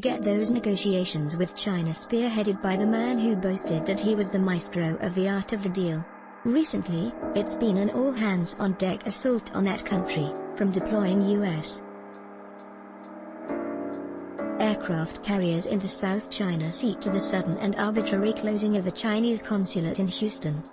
forget those negotiations with China spearheaded by the man who boasted that he was the maestro of the art of the deal. Recently, it's been an all-hands-on-deck assault on that country, from deploying U.S. aircraft carriers in the South China Sea to the sudden and arbitrary closing of the Chinese consulate in Houston.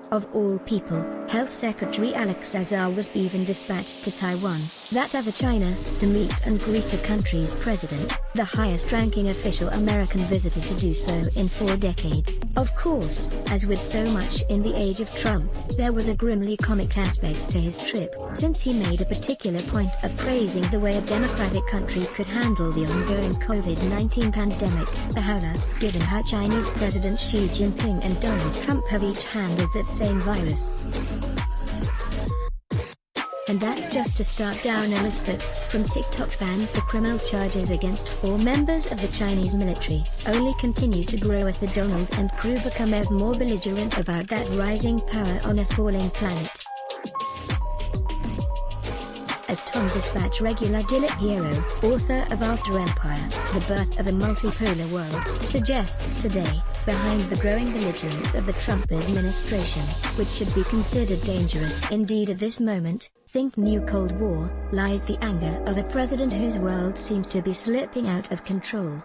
Of all people, Health Secretary Alex Azar was even dispatched to Taiwan, that other China, to meet and greet the country's president, the highest-ranking official American visitor to do so in 4 decades. Of course, as with so much in the age of Trump, there was a grimly comic aspect to his trip, since he made a particular point of praising the way a democratic country could handle the ongoing COVID-19 pandemic. However, given how Chinese President Xi Jinping and Donald Trump have each handled that same virus. And that's just to start down a list that, from TikTok bans to criminal charges against 4 members of the Chinese military, only continues to grow as the Donald and crew become ever more belligerent about that rising power on a falling planet. As Tom Dispatch regular Dilip Hiro, author of After Empire, The Birth of a Multipolar World, suggests today, behind the growing belligerence of the Trump administration, which should be considered dangerous indeed at this moment, think new Cold War, lies the anger of a president whose world seems to be slipping out of control.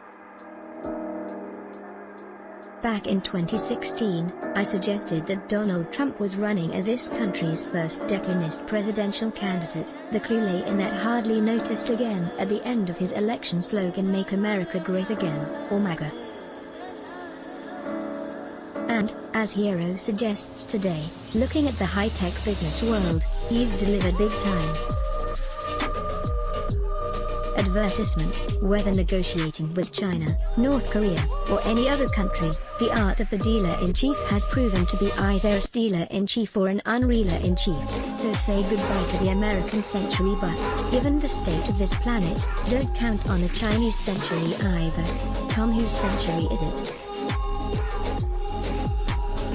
Back in 2016, I suggested that Donald Trump was running as this country's first declinist presidential candidate. The clue lay in that hardly noticed again at the end of his election slogan, "Make America Great Again," or MAGA. And, as Hiro suggests today, looking at the high-tech business world, he's delivered big time. Advertisement: whether negotiating with China, North Korea, or any other country, the art of the dealer-in-chief has proven to be either a stealer-in-chief or an unrealer-in-chief. So say goodbye to the American century, but, given the state of this planet, don't count on a Chinese century either. Tom, whose century is it?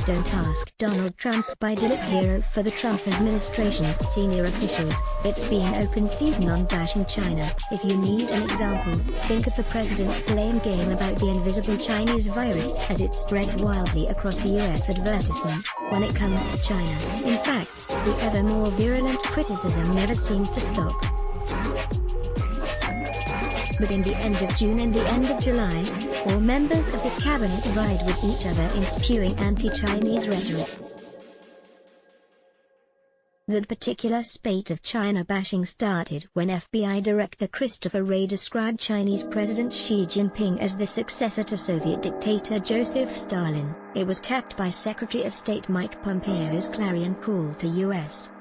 Don't Ask Donald Trump by Dilip Hiro. For the Trump administration's senior officials, it's been open season on bashing China. If you need an example, think of the president's blame game about the invisible Chinese virus as it spreads wildly across the US advertisement when it comes to China. In fact, the ever more virulent criticism never seems to stop. But in the end of June and the end of July, all members of his cabinet vied with each other in spewing anti-Chinese rhetoric. That particular spate of China bashing started when FBI Director Christopher Wray described Chinese President Xi Jinping as the successor to Soviet dictator Joseph Stalin. It was capped by Secretary of State Mike Pompeo's clarion call to U.S.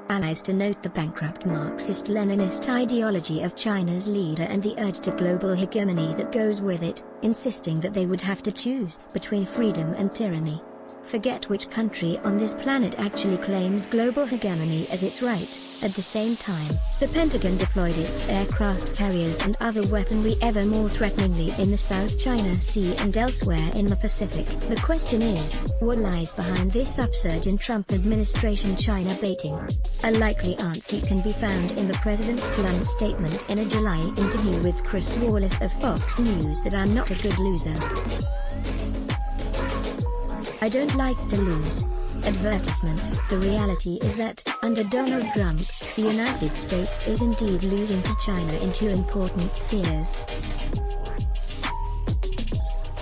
allies to note the bankrupt Marxist-Leninist ideology of China's leader and the urge to global hegemony that goes with it, insisting that they would have to choose between freedom and tyranny. Forget which country on this planet actually claims global hegemony as its right. At the same time, the Pentagon deployed its aircraft carriers and other weaponry ever more threateningly in the South China Sea and elsewhere in the Pacific. The question is, what lies behind this upsurge in Trump administration China baiting? A likely answer can be found in the president's blunt statement in a July interview with Chris Wallace of Fox News that "I'm not a good loser. I don't like to lose." Advertisement: the reality is that, under Donald Trump, the United States is indeed losing to China in 2 important spheres.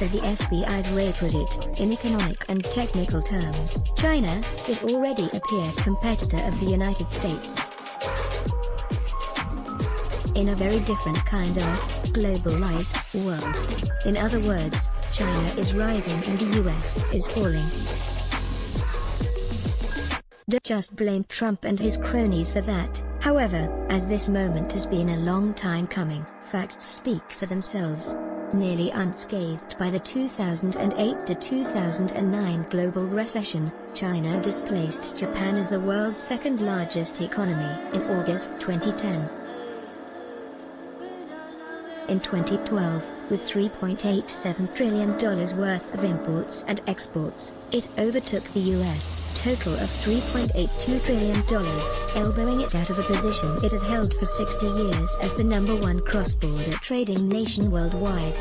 As the FBI's Wray put it, in economic and technical terms, China is already a peer competitor of the United States. In a very different kind of globalized world. In other words, China is rising and the US is falling. Don't just blame Trump and his cronies for that, however, as this moment has been a long time coming. Facts speak for themselves. Nearly unscathed by the 2008 to 2009 global recession, China displaced Japan as the world's second-largest economy in August 2010. In 2012, With $3.87 trillion worth of imports and exports, it overtook the U.S. total of $3.82 trillion, elbowing it out of a position it had held for 60 years as the #1 cross-border trading nation worldwide.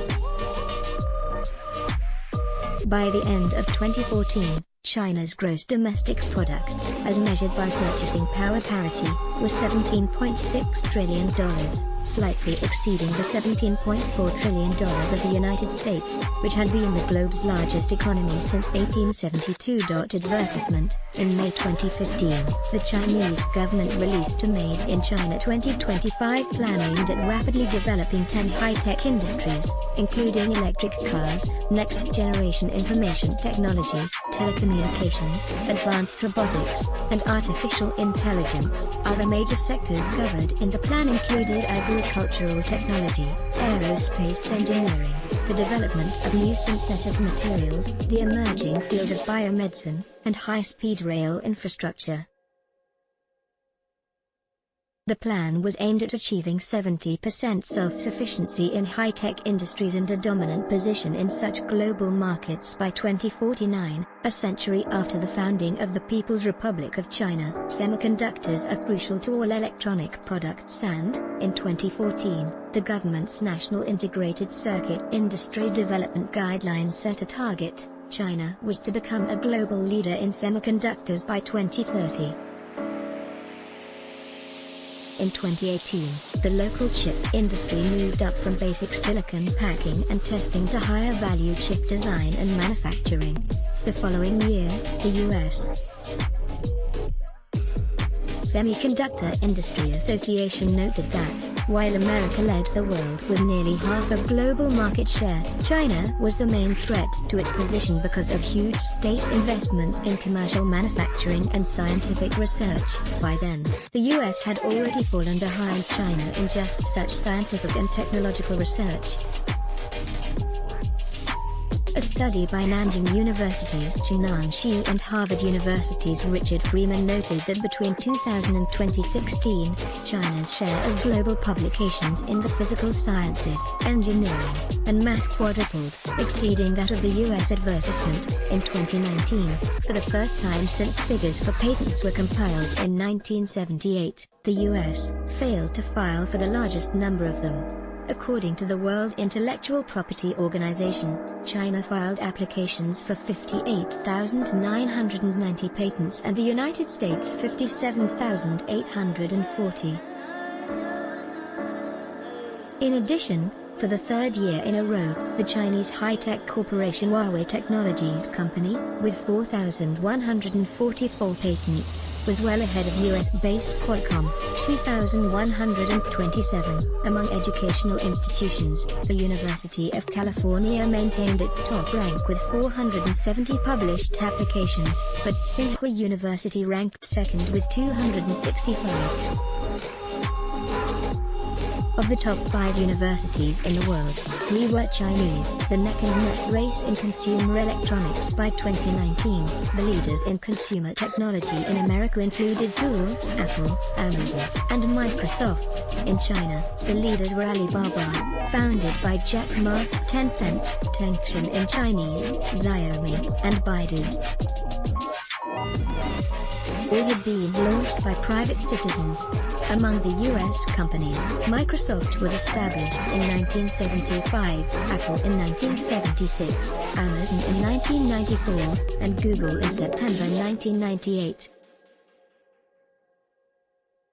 By the end of 2014, China's gross domestic product, as measured by purchasing power parity, was $17.6 trillion, slightly exceeding the $17.4 trillion of the United States, which had been the globe's largest economy since 1872. Advertisement. In May 2015, the Chinese government released a Made in China 2025 plan aimed at rapidly developing 10 high-tech industries, including electric cars, next-generation information technology, telecommunications, advanced robotics, and artificial intelligence. Other major sectors covered in the plan included agricultural technology, aerospace engineering, the development of new synthetic materials, the emerging field of biomedicine, and high-speed rail infrastructure. The plan was aimed at achieving 70% self-sufficiency in high-tech industries and a dominant position in such global markets by 2049, a century after the founding of the People's Republic of China. Semiconductors are crucial to all electronic products and, in 2014, the government's National Integrated Circuit Industry Development Guidelines set a target: China was to become a global leader in semiconductors by 2030. In 2018, the local chip industry moved up from basic silicon packing and testing to higher value chip design and manufacturing. The following year, the U.S. Semiconductor Industry Association noted that, while America led the world with nearly half of global market share, China was the main threat to its position because of huge state investments in commercial manufacturing and scientific research. By then, the U.S. had already fallen behind China in just such scientific and technological research. A study by Nanjing University's Chenan Shi and Harvard University's Richard Freeman noted that between 2000 and 2016, China's share of global publications in the physical sciences, engineering, and math quadrupled, exceeding that of the U.S. Advertisement. In 2019, for the first time since figures for patents were compiled in 1978, the U.S. failed to file for the largest number of them. According to the World Intellectual Property Organization, China filed applications for 58,990 patents and the United States 57,840. In addition, for the third year in a row, the Chinese high-tech corporation Huawei Technologies Company, with 4,144 patents, was well ahead of US-based Qualcomm, 2,127. Among educational institutions, the University of California maintained its top rank with 470 published applications, but Tsinghua University ranked second with 265. Of the top 5 universities in the world, 3 were Chinese. The neck-and-neck race in consumer electronics by 2019. The leaders in consumer technology in America included Google, Apple, Amazon, and Microsoft. In China, the leaders were Alibaba, founded by Jack Ma, Tencent, Tencent in Chinese, Xiaomi, and Baidu. All had been launched by private citizens. Among the U.S. companies, Microsoft was established in 1975, Apple in 1976, Amazon in 1994, and Google in September 1998.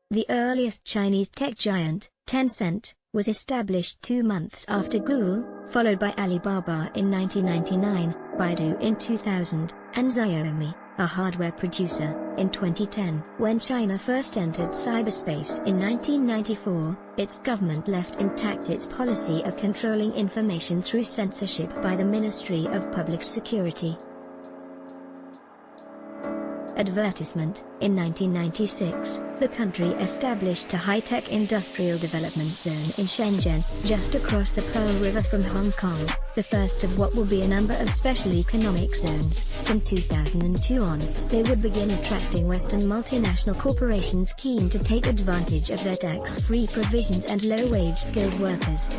The earliest Chinese tech giant, Tencent, was established 2 months after Google, followed by Alibaba in 1999, Baidu in 2000, and Xiaomi, a hardware producer, in 2010. When China first entered cyberspace in 1994, its government left intact its policy of controlling information through censorship by the Ministry of Public Security. Advertisement. In 1996, the country established a high-tech industrial development zone in Shenzhen, just across the Pearl River from Hong Kong, the first of what will be a number of special economic zones. From 2002 on, they would begin attracting Western multinational corporations keen to take advantage of their tax-free provisions and low-wage skilled workers.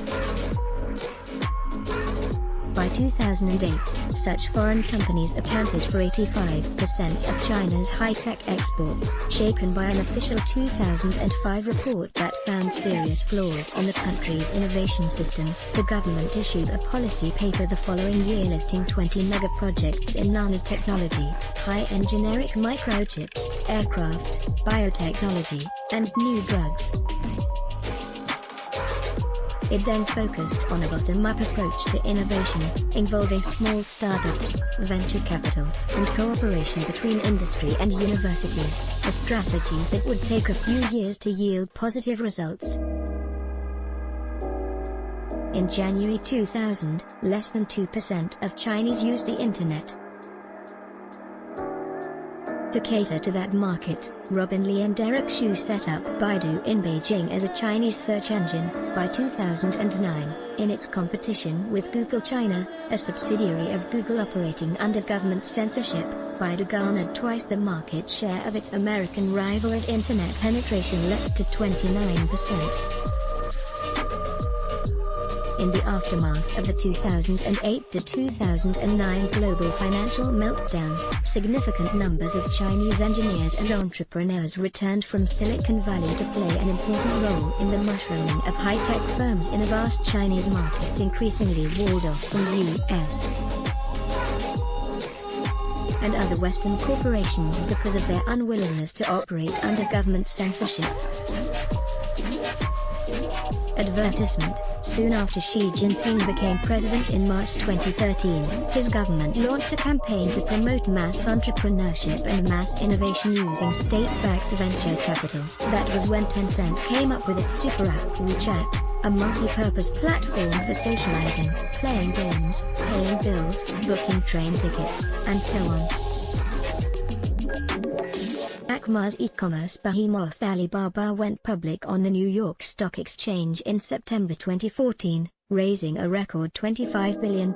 By 2008, such foreign companies accounted for 85% of China's high-tech exports. Shaken by an official 2005 report that found serious flaws in the country's innovation system, the government issued a policy paper the following year listing 20 mega-projects in nanotechnology, high-end generic microchips, aircraft, biotechnology, and new drugs. It then focused on a bottom-up approach to innovation, involving small startups, venture capital, and cooperation between industry and universities, a strategy that would take a few years to yield positive results. In January 2000, less than 2% of Chinese used the internet. To cater to that market, Robin Li and Derek Xu set up Baidu in Beijing as a Chinese search engine. By 2009, in its competition with Google China, a subsidiary of Google operating under government censorship, Baidu garnered twice the market share of its American rival as internet penetration leapt to 29%. In the aftermath of the 2008 to 2009 global financial meltdown, significant numbers of Chinese engineers and entrepreneurs returned from Silicon Valley to play an important role in the mushrooming of high-tech firms in a vast Chinese market increasingly walled off from US and other Western corporations because of their unwillingness to operate under government censorship. Advertisement. Soon after Xi Jinping became president in March 2013, his government launched a campaign to promote mass entrepreneurship and mass innovation using state-backed venture capital. That was when Tencent came up with its super app WeChat, a multi-purpose platform for socializing, playing games, paying bills, booking train tickets, and so on. Jack Ma's e-commerce behemoth Alibaba went public on the New York Stock Exchange in September 2014, raising a record $25 billion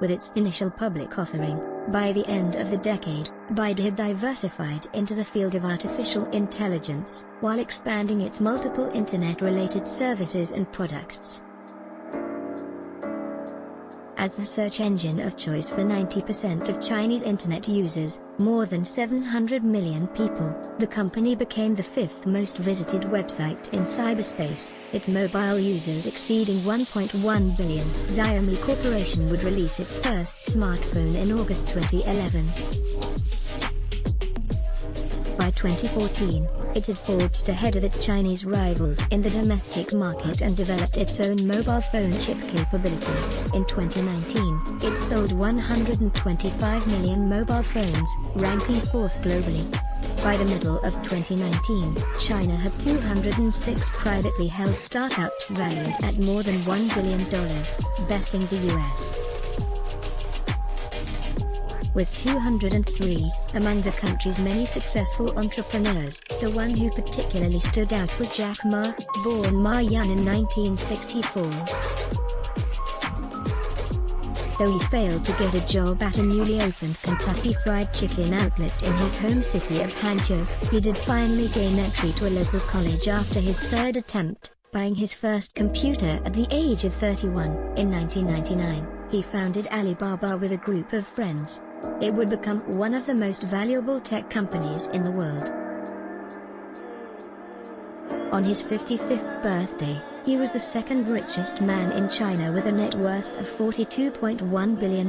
with its initial public offering. By the end of the decade, Baidu had diversified into the field of artificial intelligence, while expanding its multiple internet-related services and products. As the search engine of choice for 90% of Chinese internet users, more than 700 million people, the company became the fifth most visited website in cyberspace, its mobile users exceeding 1.1 billion. Xiaomi Corporation would release its first smartphone in August 2011. By 2014, it had forged ahead of its Chinese rivals in the domestic market and developed its own mobile phone chip capabilities. In 2019, it sold 125 million mobile phones, ranking fourth globally. By the middle of 2019, China had 206 privately held startups valued at more than $1 billion, besting the US. With 203 among the country's many successful entrepreneurs, the one who particularly stood out was Jack Ma, born Ma Yan in 1964. Though he failed to get a job at a newly opened Kentucky Fried Chicken outlet in his home city of Hangzhou, he did finally gain entry to a local college after his third attempt, buying his first computer at the age of 31. In 1999, he founded Alibaba with a group of friends. It would become one of the most valuable tech companies in the world. On his 55th birthday, he was the second richest man in China with a net worth of $42.1 billion.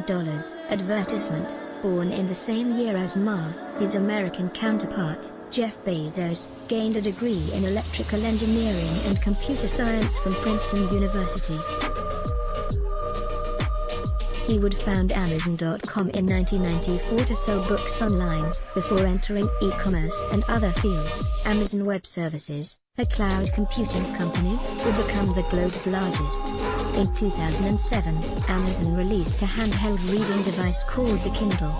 Advertisement. Born in the same year as Ma, his American counterpart, Jeff Bezos, gained a degree in electrical engineering and computer science from Princeton University. He would found Amazon.com in 1994 to sell books online, before entering e-commerce and other fields. Amazon Web Services, a cloud computing company, would become the globe's largest. In 2007, Amazon released a handheld reading device called the Kindle.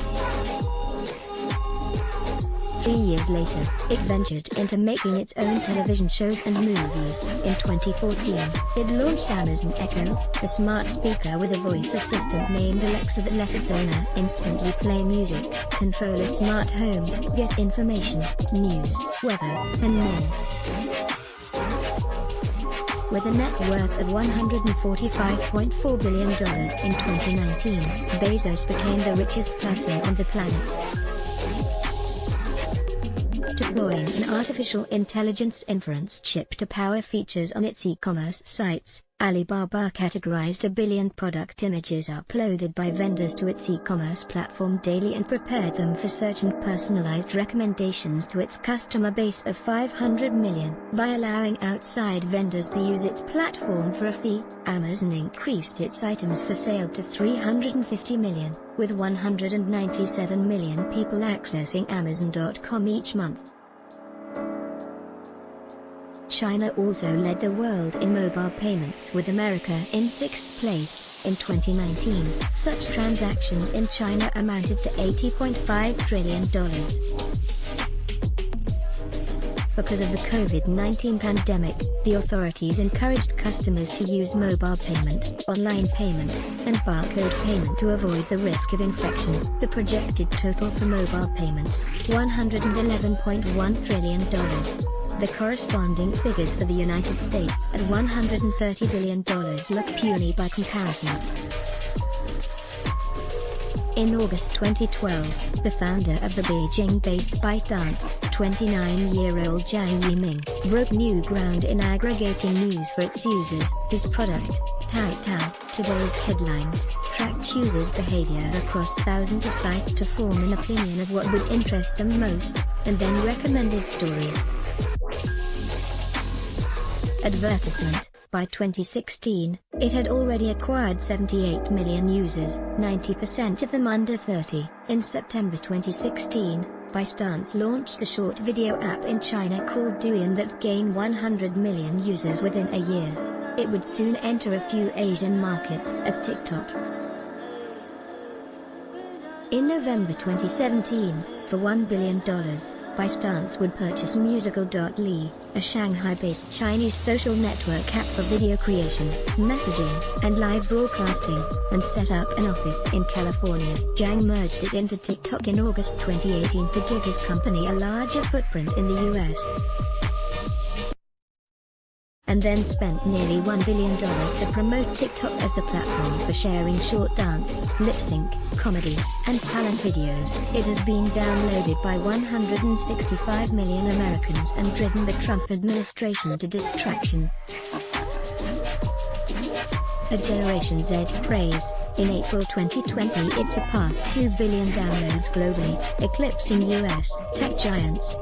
3 years later, it ventured into making its own television shows and movies. In 2014, it launched Amazon Echo, a smart speaker with a voice assistant named Alexa that let its owner instantly play music, control a smart home, get information, news, weather, and more. With a net worth of $145.4 billion in 2019, Bezos became the richest person on the planet. Deploying an artificial intelligence inference chip to power features on its e-commerce sites, Alibaba categorized 1 billion product images uploaded by vendors to its e-commerce platform daily and prepared them for search and personalized recommendations to its customer base of 500 million. By allowing outside vendors to use its platform for a fee, Amazon increased its items for sale to 350 million, with 197 million people accessing Amazon.com each month. China also led the world in mobile payments, with America in 6th place. In 2019, such transactions in China amounted to $80.5 trillion. Because of the COVID-19 pandemic, the authorities encouraged customers to use mobile payment, online payment, and barcode payment to avoid the risk of infection. The projected total for mobile payments, $111.1 trillion. The corresponding figures for the United States at $130 billion look puny by comparison. In August 2012, the founder of the Beijing-based ByteDance, 29-year-old Jiang Yiming, broke new ground in aggregating news for its users. His product, Taotao, today's headlines, tracked users' behavior across thousands of sites to form an opinion of what would interest them most, and then recommended stories. Advertisement. By 2016, it had already acquired 78 million users, 90% of them under 30. In September 2016, ByteDance launched a short video app in China called Douyin that gained 100 million users within a year. It would soon enter a few Asian markets as TikTok. In November 2017, for $1 billion, ByteDance would purchase Musical.ly, a Shanghai-based Chinese social network app for video creation, messaging, and live broadcasting, and set up an office in California. Jiang merged it into TikTok in August 2018 to give his company a larger footprint in the US. And then spent nearly $1 billion to promote TikTok as the platform for sharing short dance, lip-sync, comedy, and talent videos. It has been downloaded by 165 million Americans and driven the Trump administration to distraction. A Generation Z praise. In April 2020 it surpassed 2 billion downloads globally, eclipsing US tech giants.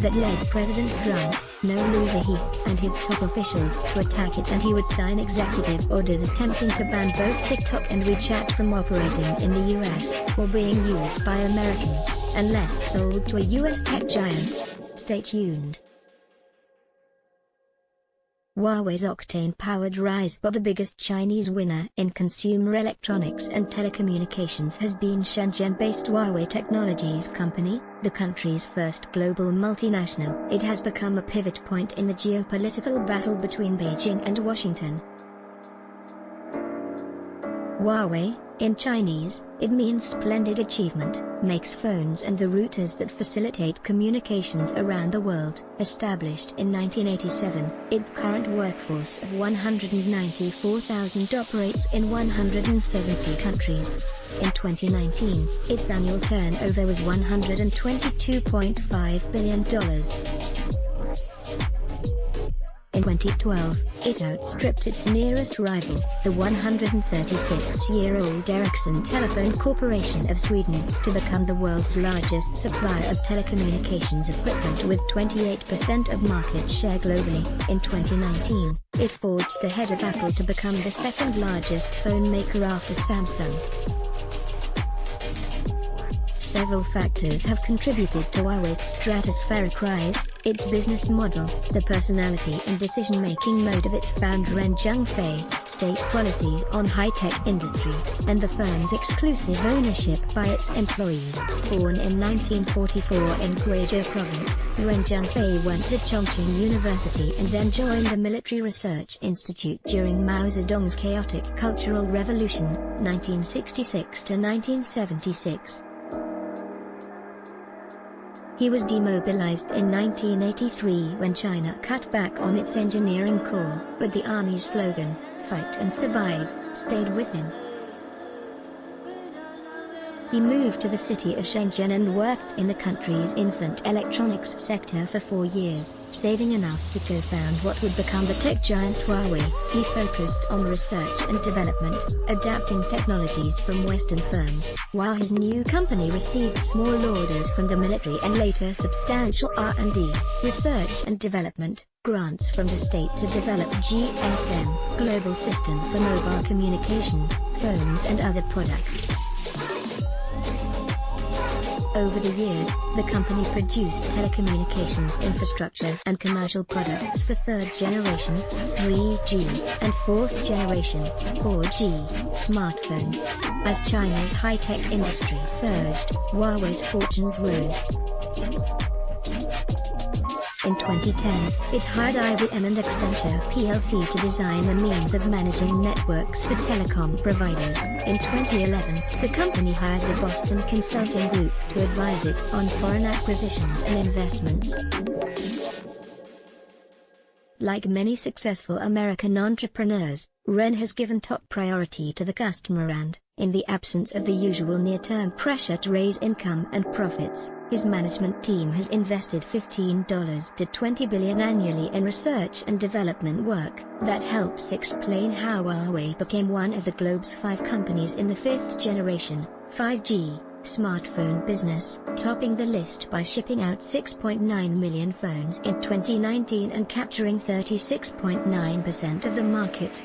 That led President Trump, no loser he, and his top officials to attack it, and he would sign executive orders attempting to ban both TikTok and WeChat from operating in the US, or being used by Americans, unless sold to a US tech giant. Stay tuned. Huawei's octane-powered Rise-Bot, the biggest Chinese winner in consumer electronics and telecommunications, has been Shenzhen-based Huawei Technologies Company, the country's first global multinational. It has become a pivot point in the geopolitical battle between Beijing and Washington. Huawei, in Chinese, it means splendid achievement, makes phones and the routers that facilitate communications around the world. Established in 1987, its current workforce of 194,000 operates in 170 countries. In 2019, its annual turnover was $122.5 billion. In 2012, it outstripped its nearest rival, the 136-year-old Ericsson Telephone Corporation of Sweden, to become the world's largest supplier of telecommunications equipment with 28% of market share globally. In 2019, it forged ahead of Apple to become the second largest phone maker after Samsung. Several factors have contributed to Huawei's stratospheric rise: its business model, the personality and decision-making mode of its founder Ren Zhengfei, state policies on high-tech industry, and the firm's exclusive ownership by its employees. Born in 1944 in Guizhou Province, Ren Zhengfei went to Chongqing University and then joined the Military Research Institute during Mao Zedong's chaotic Cultural Revolution, 1966 to 1976. He was demobilized in 1983 when China cut back on its engineering corps, but the army's slogan, "Fight and Survive," stayed with him. He moved to the city of Shenzhen and worked in the country's infant electronics sector for 4 years, saving enough to co-found what would become the tech giant Huawei. He focused on research and development, adapting technologies from Western firms, while his new company received small orders from the military and later substantial R&D, research and development, grants from the state to develop GSM, global system for mobile communication, phones and other products. Over the years, the company produced telecommunications infrastructure and commercial products for third-generation, 3G, and fourth-generation, 4G, smartphones. As China's high-tech industry surged, Huawei's fortunes rose. In 2010, it hired IBM and Accenture plc to design the means of managing networks for telecom providers. In 2011, the company hired the Boston Consulting Group to advise it on foreign acquisitions and investments. Like many successful American entrepreneurs, Ren has given top priority to the customer and, in the absence of the usual near-term pressure to raise income and profits, his management team has invested $15 to $20 billion annually in research and development work. That helps explain how Huawei became one of the globe's 5 companies in the 5th generation, 5G, smartphone business, topping the list by shipping out 6.9 million phones in 2019 and capturing 36.9% of the market.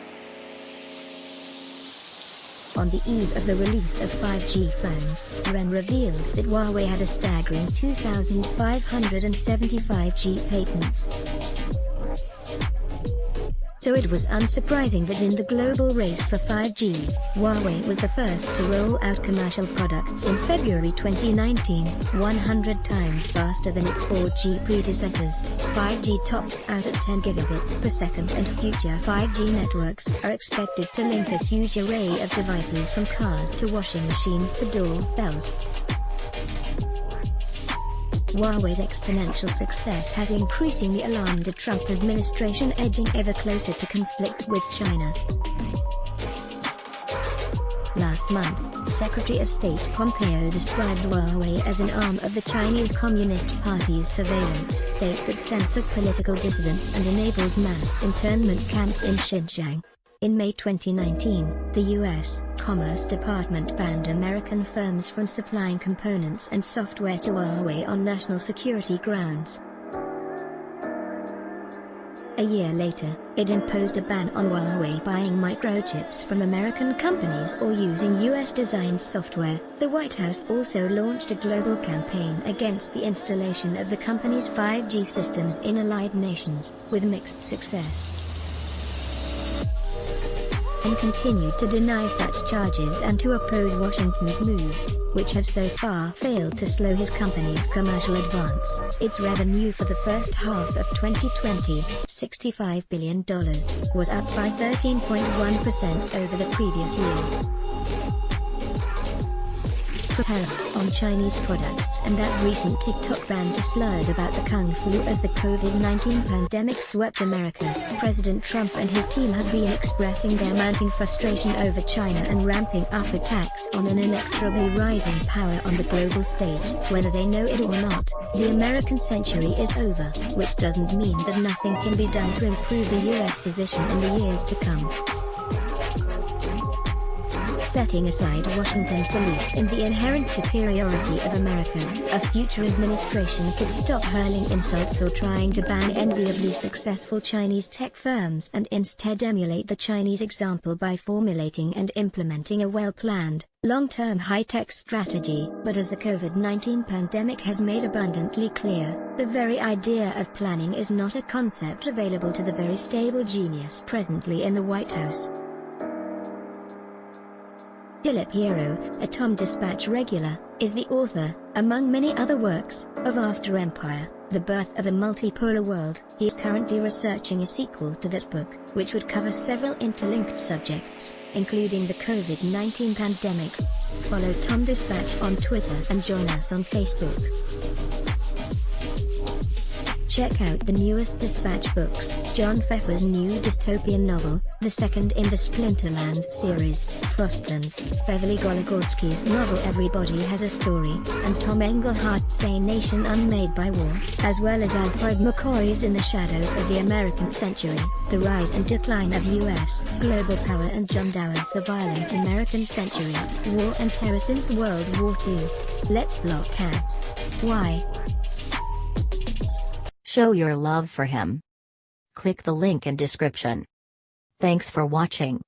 On the eve of the release of 5G phones, Ren revealed that Huawei had a staggering 2,575 G patents. So it was unsurprising that in the global race for 5G, Huawei was the first to roll out commercial products in February 2019, 100 times faster than its 4G predecessors. 5G tops out at 10 gigabits per second and future 5G networks are expected to link a huge array of devices from cars to washing machines to doorbells. Huawei's exponential success has increasingly alarmed the Trump administration, edging ever closer to conflict with China. Last month, Secretary of State Pompeo described Huawei as an arm of the Chinese Communist Party's surveillance state that censors political dissidents and enables mass internment camps in Xinjiang. In May 2019, the U.S. Commerce Department banned American firms from supplying components and software to Huawei on national security grounds. A year later, it imposed a ban on Huawei buying microchips from American companies or using U.S.-designed software. The White House also launched a global campaign against the installation of the company's 5G systems in allied nations, with mixed success. And continued to deny such charges and to oppose Washington's moves, which have so far failed to slow his company's commercial advance. Its revenue for the first half of 2020, $65 billion, was up by 13.1% over the previous year. Tariffs on Chinese products and that recent TikTok ban to slurs about the Kung Flu as the COVID-19 pandemic swept America. President Trump and his team have been expressing their mounting frustration over China and ramping up attacks on an inexorably rising power on the global stage. Whether they know it or not, the American century is over, which doesn't mean that nothing can be done to improve the U.S. position in the years to come. Setting aside Washington's belief in the inherent superiority of America, a future administration could stop hurling insults or trying to ban enviably successful Chinese tech firms and instead emulate the Chinese example by formulating and implementing a well-planned, long-term high-tech strategy. But as the COVID-19 pandemic has made abundantly clear, the very idea of planning is not a concept available to the very stable genius presently in the White House. Dilip Hiro, a Tom Dispatch regular, is the author, among many other works, of After Empire, The Birth of a Multipolar World. He is currently researching a sequel to that book, which would cover several interlinked subjects, including the COVID-19 pandemic. Follow Tom Dispatch on Twitter and join us on Facebook. Check out the newest Dispatch books, John Pfeffer's new dystopian novel, the second in the Splinterlands series, Frostlands, Beverly Goligorsky's novel Everybody Has a Story, and Tom Englehart's A Nation Unmade by War, as well as Alfred McCoy's In the Shadows of the American Century, The Rise and Decline of U.S. Global Power, and John Dower's The Violent American Century, War and Terror Since World War II. Let's block ads. Why? Show your love for him. Click the link in description. Thanks for watching.